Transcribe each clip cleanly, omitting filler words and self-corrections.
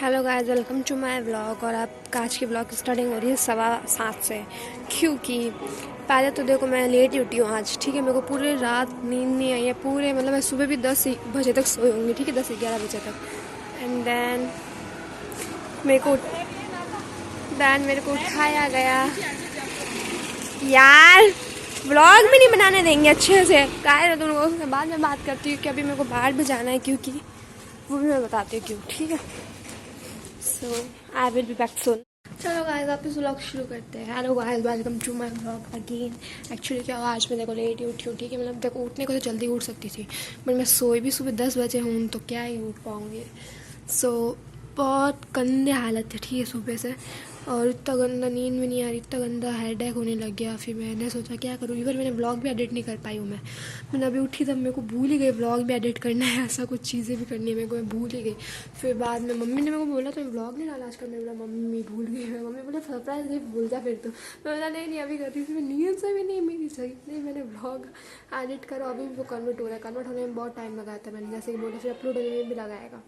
Hello guys, welcome to my vlog. और आप आज की व्लॉग की स्टार्टिंग हो रही है 7:15 से, क्योंकि पहले तो देखो मैं लेट ही उठी हूँ आज। ठीक है, मेरे को पूरी रात नींद नहीं आई है पूरे, मतलब मैं सुबह भी 10 बजे तक सोई होंगी। ठीक है, 10-11 बजे तक। एंड देन मेरे को उठाया गया। यार व्लॉग भी नहीं बनाने देंगे अच्छे से। गाइस तुम लोगों से बाद में बात करती हूँ कि अभी मेरे को बाहर भी जाना है, क्योंकि वो भी मैं बताती हूँ क्यों। ठीक है, so I will be back soon. चलो गाइस वापस व्लॉग शुरू करते हैं। Hello guys, welcome to my vlog again. Actually क्या हुआ, आज मैं देखो लेट ही उठी हूँ। ठीक है, मतलब देखो उठने को तो जल्दी उठ सकती थी, बट मैं सोई भी सुबह 10 बजे हूँ, तो क्या ही उठ पाऊँगी। सो बहुत गंदे हालत है। ठीक है, सुबह से, और इतना गंदा नींद भी नहीं आ रही, इतना गंदा हेडेक होने लग गया। फिर मैंने सोचा क्या करूँ, इवन मैंने व्लॉग भी एडिट नहीं कर पाई हूँ। मैंने अभी उठी तब मेरे को भूल ही गई व्लॉग भी एडिट करना है, ऐसा कुछ चीज़ें भी करनी है मेरे को, मैं भूल ही गई। फिर बाद में मम्मी ने मेरे को बोला तो व्लॉग नहीं डाला आजकल। मैं बोला मम्मी भूल गई है। मम्मी बोले सरप्राइज नहीं भूल जा फिर तो। मैं बोला नहीं अभी करती थी, मैं नींद से भी नहीं मेरी सही नहीं। मैंने व्लॉग एडिट करो, अभी भी वो कन्वर्ट हो रहा है। कन्वर्ट होने में बहुत टाइम लगाया था मैंने, जैसे कि बोला। फिर अपलोड होने में भी लगाएगा।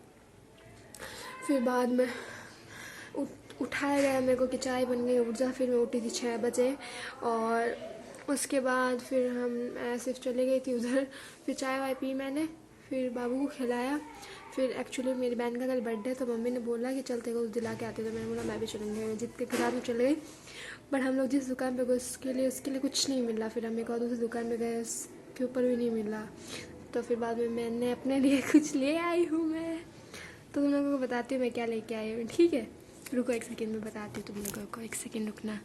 फिर बाद में उठाया गया मेरे को कि चाय बन गई, उठ जा। फिर मैं उठी थी 6 बजे, और उसके बाद फिर मैं सिर्फ चले गई थी उधर। फिर चाय वाय पी मैंने, फिर बाबू को खिलाया। फिर एक्चुअली मेरी बहन का कल बर्थडे, तो मम्मी ने बोला कि चलते को दिला के आते, तो मैंने बोला मैं भी चलूँगी। जिद के साथ में चले गई, बट हम लोग जिस दुकान पे गए उसके लिए कुछ नहीं मिला। फिर हम एक और दूसरी दुकान पे गए, उसके ऊपर भी नहीं मिला। तो फिर बाद में मैंने अपने लिए कुछ ले आई हूँ मैं, तो तुम लोगों को बताती हूँ मैं क्या लेके आई हूँ। ठीक है, रुको एक सेकेंड में बताती हूँ तुम लोगों को, एक सेकेंड रुकना।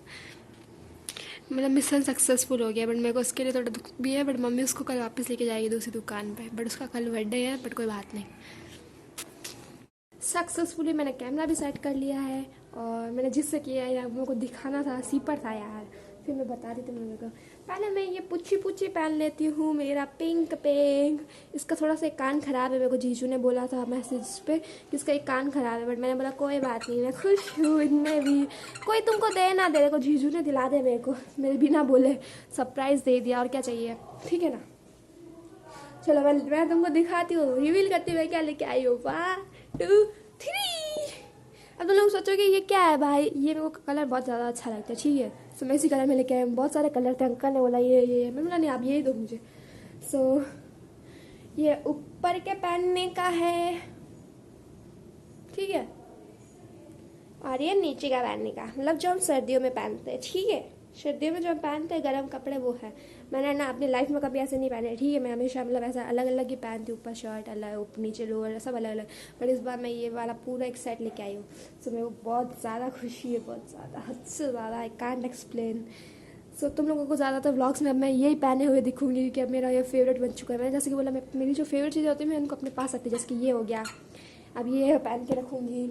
मतलब मिशन सक्सेसफुल हो गया, बट मेरे को उसके लिए थोड़ा दुख भी है। बट मम्मी उसको कल वापस लेके जाएगी दूसरी दुकान पे, बट उसका कल बर्थडे है, बट कोई बात नहीं। सक्सेसफुली मैंने कैमरा भी सेट कर लिया है, और मैंने जिससे किया है मेरे को दिखाना था, सीपर था यार। फिर मैं बता रही थी मम्मी को। पहले मैं ये पुच्छी पहन लेती हूँ, मेरा पिंक। इसका थोड़ा सा एक कान ख़राब है, मेरे को जीजू ने बोला था मैसेज पे कि इसका एक कान ख़राब है, बट मैंने बोला कोई बात नहीं, मैं खुश हूँ इनमें भी। कोई तुमको दे ना दे, को जीजू ने दिला दे मेरे को, मेरे बिना बोले सरप्राइज़ दे दिया, और क्या चाहिए। ठीक है ना। चलो मैं तुमको दिखाती हूँ, रिवील करती हूँ मैं क्या लेके आई हूँ। 1 2 3। अब तुम लोग सोचोगे ये क्या है भाई, ये मेरे को कलर बहुत ज़्यादा अच्छा लगता है। ठीक है, सो मैं इसी कलर में लेके आई हूँ। बहुत सारे कलर थे, अंकल ने बोला ये मैं बोला नहीं आप यही दो मुझे। सो ये ऊपर के पहनने का है, ठीक है, और ये नीचे का पहनने का, मतलब जो हम सर्दियों में पहनते हैं। ठीक है, सर्दियों में जो हम पहनते हैं गर्म कपड़े, वो है। मैंने ना अपनी लाइफ में कभी ऐसे नहीं पहने। ठीक है, मैं हमेशा मतलब ऐसा अलग अलग ही पहनती हूँ, ऊपर शर्ट अलग, नीचे लोअर, सब अलग अलग। बट इस बार मैं ये वाला पूरा एक सेट लेके आई हूँ। सो मेरे को बहुत ज़्यादा खुशी है, बहुत ज़्यादा, हद से ज़्यादा, आई कांट एक्सप्लेन। सो तुम लोगों को ज़्यादातर व्लॉग्स में अब मैं यही पहने हुए दिखूंगी, क्योंकि अब मेरा ये फेवरेट बन चुका है। मैंने जैसे कि बोला, मैं मेरी जो फेवरेट चीज़ें होती है मैं उनको अपने पास रखती हूँ। जैसे कि ये हो गया, अब ये पहन के रखूँगी।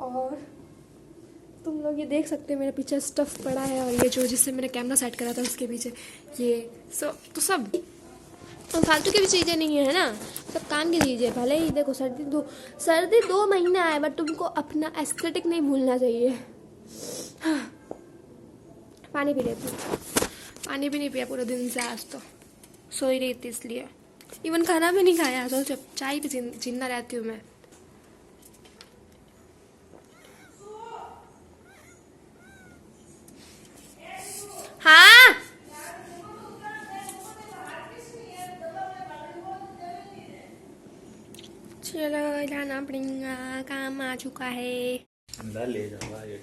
और तुम लोग ये देख सकते हो मेरे पीछे स्टफ़ पड़ा है, और ये जो जिससे मैंने कैमरा सेट करा था उसके पीछे ये तो सब फालतू की भी चीज़ें नहीं है ना, सब काम की चीज़ें। भले ही देखो सर्दी 2 महीने आए, बट तुमको अपना एस्थेटिक नहीं भूलना चाहिए। हाँ। पानी पी लेती हूँ, पानी भी नहीं पिया पूरे दिन से आज, तो सो ही रही थी इसलिए। इवन खाना भी नहीं खाया, तो जब चाय भी जिंदा रहती हूँ मैं। हाँ चलो जाना पड़ेगा, काम आ चुका है। ले जाऊंगा ये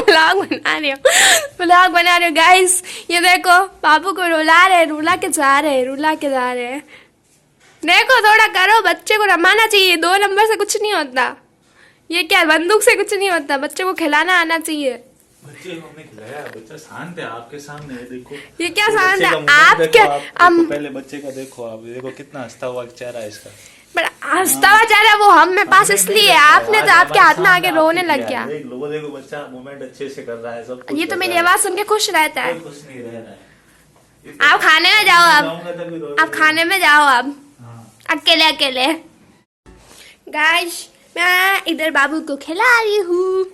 व्लॉग बना रहे हो गाइस। ये देखो पापू को रुला के जा रहे हैं। देखो थोड़ा करो, बच्चे को रमाना चाहिए। 2 नंबर से कुछ नहीं होता। ये क्या बंदूक से कुछ नहीं होता, बच्चे को खिलाना आना चाहिए। बच्चे को हमने खिलाया, बच्चा शांत है आपके सामने। देखो ये क्या शांत है, आप क्या पहले बच्चे का देखो, आप देखो कितना हंसता हुआ चेहरा है इसका। बट हंसता हुआ चेहरा वो हम में पास इसलिए, आपने तो आपके हाथ में आके रोने लग गया। देखो बच्चा मूवमेंट अच्छे से कर रहा है, सब कुछ ये तो मेरी आवाज सुन के खुश रहता है। खुश नहीं रह रहा है। आप खाने में जाओ, अब खाने में जाओ अब, अकेले। गाइस मैं इधर बाबू को खिला रही हूँ,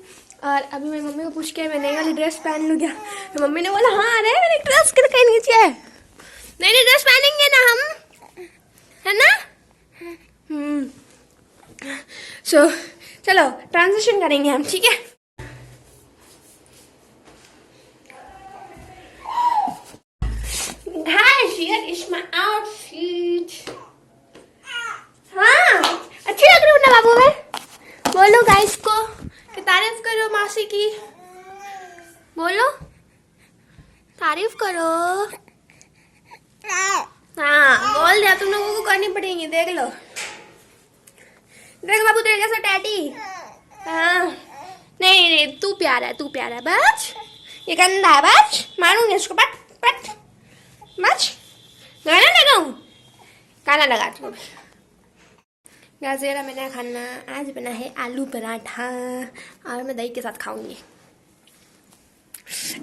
और अभी मैं मम्मी को पूछ के मैं नई वाली ड्रेस पहन लूँ क्या। तो मम्मी ने बोला हाँ अरे मेरी ड्रेस कहीं नीचे है, नई ड्रेस पहनेंगे ना हम, है ना। सो चलो ट्रांजिशन करेंगे हम, ठीक है। Guys, here is my outfit. हाँ, अच्छी लग रही हूँ ना बाबू मैं? बोलो गाइस को कि तारीफ करो मासी की, बोलो तारीफ करो। हाँ बोल दिया, तुम लोगों को करनी पड़ेगी, देख लो। देख बाबू तेरे जैसा टैटी। हाँ नहीं नहीं, तू प्यारा है, तू प्यारा है। बच, ये गंदा है, बच, मारूंगी इसको, पट पट, बच। गाना लगाऊं? गाना लगाती हूँ। गाजरा मैंने खाना आज बना है आलू पराठा, और मैं दही के साथ खाऊंगी।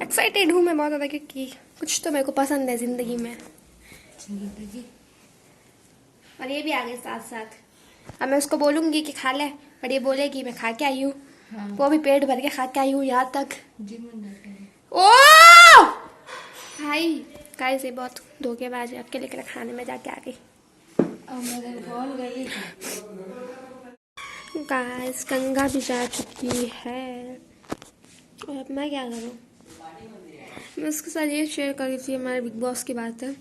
एक्साइटेड हूँ मैं बहुत ज़्यादा, क्योंकि कुछ तो मेरे को पसंद है ज़िंदगी में, और ये भी आ गए साथ साथ। अब मैं उसको बोलूँगी कि खा ले, पर ये बोलेगी मैं खा के आई हूँ। हाँ। वो भी पेट भर के खा के आई हूँ यहाँ तक। ओ भाई गाइस, ये बहुत धोखेबाज है, अकेले के खाने में जाके आ गई। गाइस गंगा भी जा चुकी है, और अब मैं क्या करूँ? मैं उसके साथ ये शेयर कर रही थी, हमारे बिग बॉस की बात है,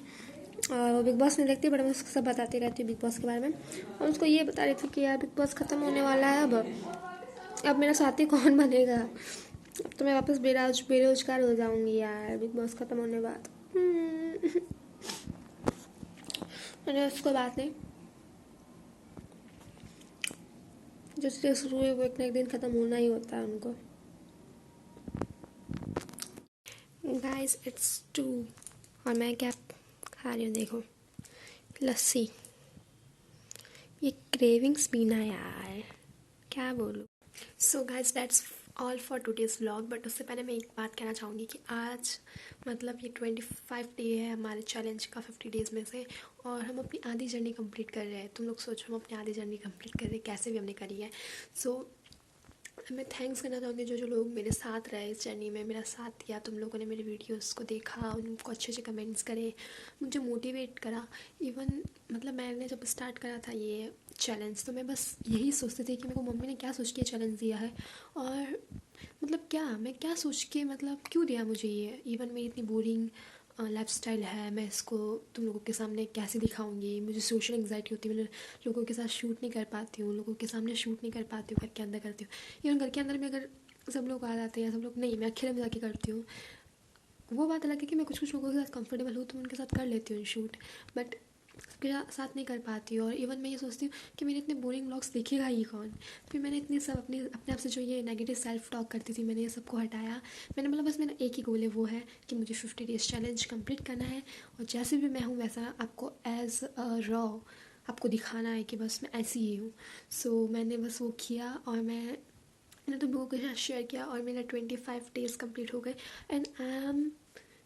और वो बिग बॉस नहीं देखती, बट मैं उसको सब बताती रहती हूँ बिग बॉस के बारे में। और उसको ये बता रही थी कि यार बिग बॉस ख़त्म होने वाला है, अब मेरा साथी कौन बनेगा? अब तो मैं वापस बेरोजगार हो जाऊंगी यार बिग बॉस ख़त्म होने बाद। मैंने उसको बात नहीं, जो चीज़ें शुरू हुई वो एक ना एक दिन ख़त्म होना ही होता है उनको। गाइस इट्स 2, और मैं क्या खा रही हूँ देखो, लस्सी। ये क्रेविंग्स पीना यार, क्या बोलूँ। So guys that's all for today's vlog. But उससे पहले मैं एक बात कहना चाहूँगी कि आज मतलब ये 25 डे है हमारे चैलेंज का 50 डेज़ में से, और हम अपनी आधी जर्नी कंप्लीट कर रहे हैं। तुम लोग सोचो, हम अपनी आधी जर्नी कंप्लीट कर रहे हैं, कैसे भी हमने करी है। सो मैं थैंक्स करना चाहूँगी जो लोग मेरे साथ रहे इस जर्नी में, मेरा साथ दिया। तुम लोगों ने मेरे वीडियोस को देखा, उनको अच्छे अच्छे कमेंट्स करे, मुझे मोटिवेट करा। इवन मतलब मैंने जब स्टार्ट करा था ये चैलेंज, तो मैं बस यही सोचती थी कि मेरे को मम्मी ने क्या सोच के चैलेंज दिया है, और मतलब मैं क्या सोच के, मतलब क्यों दिया मुझे ये। इवन मेरी इतनी बोरिंग लाइफस्टाइल है, मैं इसको तुम लोगों के सामने कैसे दिखाऊंगी। मुझे सोशल एंग्जाइटी होती है, मैं लोगों के साथ शूट नहीं कर पाती हूँ, लोगों के सामने शूट नहीं कर पाती हूँ, घर के अंदर करती हूँ। इवन घर के अंदर में अगर सब लोग आ जाते हैं, सब लोग नहीं, मैं अकेले में जाके करती हूँ। वो बात अलग है कि मैं कुछ लोगों के साथ कंफर्टेबल हूँ तो मैं उनके साथ कर लेती हूँ शूट, बट सबके साथ नहीं कर पाती हूँ। और इवन मैं ये सोचती हूँ कि मेरे इतने बोरिंग व्लॉग्स देखेगा ही कौन। फिर मैंने इतने सब अपने आप से जो ये नेगेटिव सेल्फ टॉक करती थी, मैंने ये सबको हटाया। मैंने मतलब बस मेरा एक ही गोल है, वो है कि मुझे 50 डेज़ चैलेंज कंप्लीट करना है, और जैसे भी मैं हूँ वैसा आपको एज अ रॉ आपको दिखाना है कि बस मैं ऐसी ही हूँ। सो मैंने बस वो किया, और मैंने तुम लोगों के साथ शेयर किया, और मेरा 25 डेज़ कंप्लीट हो गए। And I am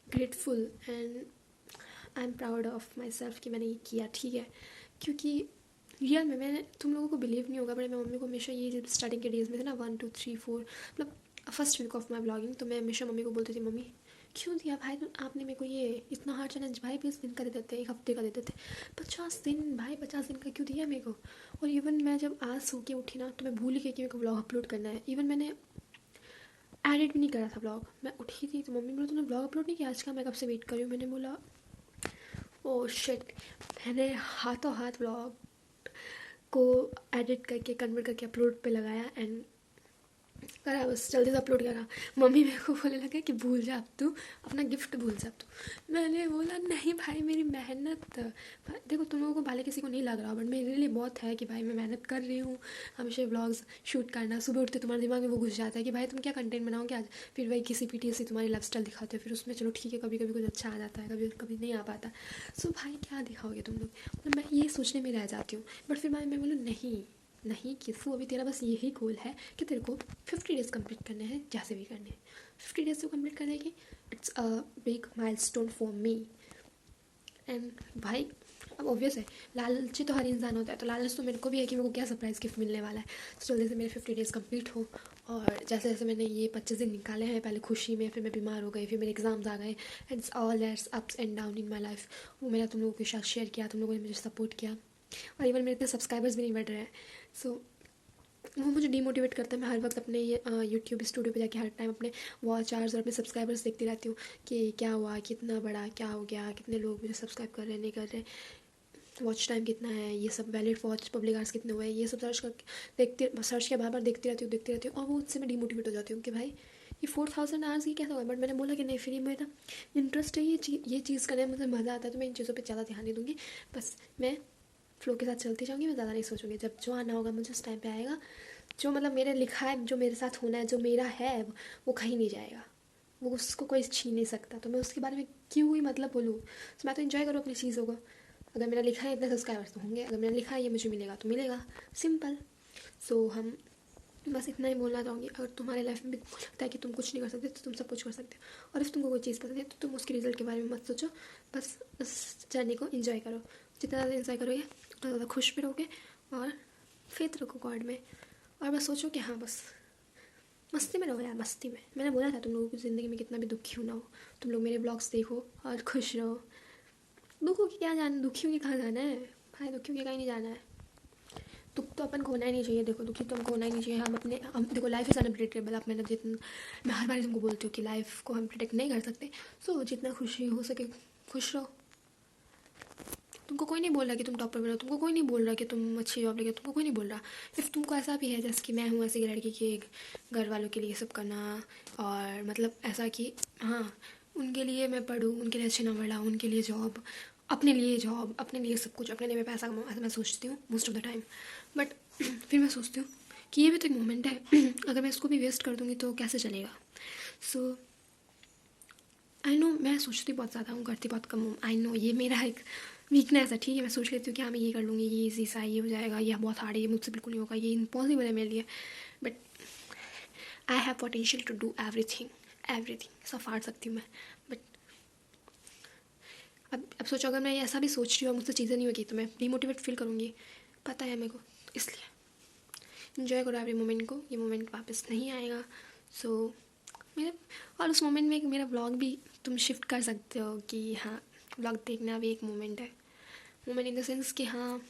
grateful and I am proud of my self कि मैंने ये किया, ठीक है। क्योंकि रियल में मैंने, तुम लोगों को बिलीव नहीं होगा, बट मैं मम्मी को हमेशा ये जब स्टार्टिंग के डेज़ में थे ना 1 2 3 4 मतलब first week of my blogging, तो मैं हमेशा मम्मी को बोलती थी, मम्मी क्यों दिया भाई आपने मेरे को ये इतना हार्ड चैलेंज, भाई 20 दिन का दे देते, 1 हफ्ते का दे देते, 50 दिन भाई 50 दिन का क्यों दिया मेरे को। और इवन मैं जब आज सो के उठी ना, तो मैं भूल गई कि मेरे को ब्लॉग अपलोड करना है। इवन मैंने एडिट भी नहीं करा था ब्लॉग, मैं उठी थी तो मम्मी बोला तुमने ब्लॉग अपलोड नहीं किया आज का, मैं कब से वेट कर रही हूँ। मैंने बोला ओह शिट, मैंने हाथों हाथ ब्लॉग को एडिट करके कन्वर्ट करके अपलोड पे लगाया एंड करा, बस जल्दी से अपलोड करा। मम्मी मेरे को बोलने लगा कि भूल जा अब तू, अपना गिफ्ट भूल जा अब तू। मैंने बोला नहीं भाई, मेरी मेहनत देखो, तुम लोगों को भले किसी को नहीं लग रहा, बट मेरे लिए बहुत है कि भाई मैं मेहनत कर रही हूँ। हमेशा व्लॉग्स शूट करना, सुबह उठते तुम्हारे दिमाग में वो घुस जाता है कि भाई तुम क्या कंटेंट बनाओगे आज, फिर वही किसी PTSD तुम्हारी लाइफ स्टाइल दिखाते हो, फिर उसमें चलो ठीक है कभी कभी कुछ अच्छा आ जाता है, कभी कभी नहीं आ पाता। सो भाई क्या दिखाओगे तुम लोग, मतलब मैं ये सोचने में रह जाती हूँ। बट फिर मैं बोलूँ नहीं किसू, अभी तेरा बस यही गोल है कि तेरे को 50 डेज़ कंप्लीट करने हैं, जैसे भी करने हैं 50 डेज़ को कंप्लीट करने की। It's a big milestone for me. And भाई अब ऑब्वियस है, लालची तो हर इंसान होता है, तो लालच तो मेरे को भी है कि मेरे को क्या सरप्राइज़ गिफ्ट मिलने वाला है। तो जल्दी से मेरे 50 डेज़ कंप्लीट हो, और जैसे जैसे मैंने ये 25 दिन निकाले हैं, पहले खुशी में, फिर मैं बीमार हो गई, फिर मेरे एग्ज़ाम्स आ गए, it's all that's ups and down in my life. वो मैंने तुम लोगों के साथ शेयर किया, तुम लोगों ने मुझे सपोर्ट किया, और इवन मेरे इतने सब्सक्राइबर्स भी नहीं बढ़ रहे हैं। सो वो मुझे डीमोटिवेट करता है। मैं हर वक्त अपने यूट्यूब स्टूडियो पे जाके हर टाइम अपने वॉच आवर्स और अपने सब्सक्राइबर्स देखती रहती हूँ कि क्या हुआ, कितना बड़ा क्या हो गया, कितने लोग मुझे सब्सक्राइब कर रहे हैं, नहीं कर रहे, वॉच टाइम कितना है, ये सब वैलिड वॉच पब्लिक आवर्स कितने हुए हैं, ये सब सर्च के बार बार देखती रहती हूँ और वो उससे मैं डीमोटिवेट हो जाती हूँ कि भाई ये 4000 आवर्स ये कैसा हुआ। बट मैंने बोला कि नहीं, फिर मेरा इंटरेस्ट है ये चीज़ करने में, मुझे मज़ा आता है, तो मैं इन चीज़ों पर ज़्यादा ध्यान नहीं दूँगी। बस मैं फ्लो के साथ चलती जाऊँगी, मैं ज़्यादा नहीं सोचूंगी। जब जो आना होगा मुझे उस टाइम पे आएगा। जो मतलब मेरे लिखा है, जो मेरे साथ होना है, जो मेरा है, वो कहीं नहीं जाएगा, वो उसको कोई छीन नहीं सकता। तो मैं उसके बारे में क्यों ही मतलब बोलूँ। तो मैं तो इन्जॉय करूँ अपनी चीज़ों को। अगर मेरा लिखा है इतने सब्सक्राइबर्स तो होंगे, अगर मेरा लिखा है ये मुझे मिलेगा तो मिलेगा, सिंपल। सो हम बस इतना ही बोलना चाहूँगी। अगर तुम्हारे लाइफ में भी लगता है कि तुम कुछ नहीं कर सकते तो तुम सब कुछ कर सकते हो। और इफ़ तुमको कोई चीज़ पसंद है तो तुम उसके रिजल्ट के बारे में मत सोचो, बस उस जर्नी को इन्जॉय करो। जितना ज़्यादा इन्जॉय करोगे उतना ज़्यादा खुश भी रहोगे और फेथ रखो गॉड में। और बस सोचो कि हाँ, बस मस्ती में रहो यार, मस्ती में। मैंने बोला था तुम लोगों की ज़िंदगी में कितना भी दुखी हो ना हो, तुम लोग मेरे ब्लॉग्स देखो और खुश रहो। दुखों की क्या जाना, दुखियों के कहाँ जाना है भाई, दुखियों के कहीं नहीं जाना है। दुख तो अपन को होना ही नहीं चाहिए। देखो, दुखी तो हमको होना ही नहीं चाहिए। हम देखो, लाइफ इज़ अनप्रेडिक्टेबल। आप मैंने जितना, मैं हर बार तुमको बोलती हूँ कि लाइफ को हम प्रिडिक्ट नहीं कर सकते। सो जितना खुशी हो सके खुश रहो। तुमको कोई नहीं बोल रहा कि तुम टॉपर बनो, तुमको कोई नहीं बोल रहा कि तुम अच्छी जॉब लेके, तुमको कोई नहीं बोल रहा। इफ़ तुमको ऐसा भी है जैसे कि मैं हूँ, ऐसी लड़की के घर वालों के लिए सब करना, और मतलब ऐसा कि हाँ, उनके लिए मैं पढ़ूँ, उनके लिए अच्छे नंबर लाऊँ, उनके लिए जॉब, अपने लिए जॉब, अपने लिए सब कुछ, अपने लिए मैं पैसा कमाऊँ, ऐसा मैं सोचती हूँ most of the time. But फिर मैं सोचती हूँ कि ये भी तो एक मोमेंट है। अगर मैं इसको भी वेस्ट कर दूँगी तो कैसे चलेगा। सो आई नो, मैं सोचती बहुत ज़्यादा हूँ, करती बहुत कम हूँ। आई नो ये मेरा एक वीकनेस है, ठीक है। मैं सोच लेती हूँ कि हाँ, मैं ये कर लूँगी, ये इजी सा, ये हो जाएगा, ये बहुत हार्ड है, ये मुझसे बिल्कुल नहीं होगा, ये इम्पॉसिबल है मेरे लिए। But I have potential to do everything सब फाड़ सकती हूँ मैं। बट अब सोचो, अगर मैं ऐसा भी सोच रही हूँ और मुझसे चीज़ें नहीं होगी तो मैं डिमोटिवेट फील करूँगी, पता है मेरे को। इसलिए इन्जॉय करो एवरी मोमेंट को, ये मोमेंट वापस नहीं आएगा। सो मेरे, और उस मोमेंट में एक मेरा व्लॉग भी तुम शिफ्ट कर सकते हो कि हाँ, व्लॉग देखना भी एक मोमेंट है। मोमेंट इन द सेंस कि हाँ,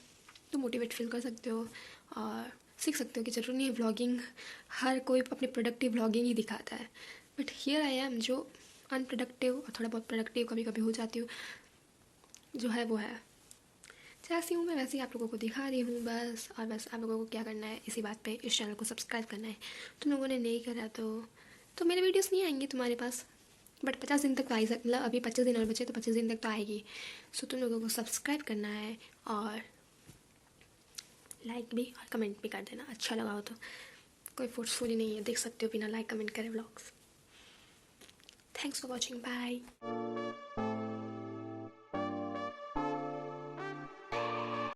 तुम मोटिवेट फील कर सकते हो और सीख सकते हो कि ज़रूरी नहीं है व्लॉगिंग, हर कोई अपने प्रोडक्टिव व्लॉगिंग ही दिखाता है। बट हियर आई एम, जो अनप्रोडक्टिव और थोड़ा बहुत प्रोडक्टिव कभी कभी हो जाती हूँ, जो है वो है। जैसी हूँ मैं वैसे ही आप लोगों को दिखा रही हूँ बस। और बस आप लोगों को क्या करना है, इसी बात पे इस चैनल को सब्सक्राइब करना है। तुम लोगों ने नहीं करा तो मेरे वीडियोस नहीं आएंगी तुम्हारे पास। बट 50 दिन तक तो आई, मतलब अभी 25 दिन और बचे तो 25 दिन तक तो आएगी। सो तुम लोगों को सब्सक्राइब करना है और लाइक भी और कमेंट भी कर देना, अच्छा लगा हो तो। कोई फोर्सफुली नहीं है, देख सकते हो बिना लाइक कमेंट करे vlogs. Thanks for watching, bye.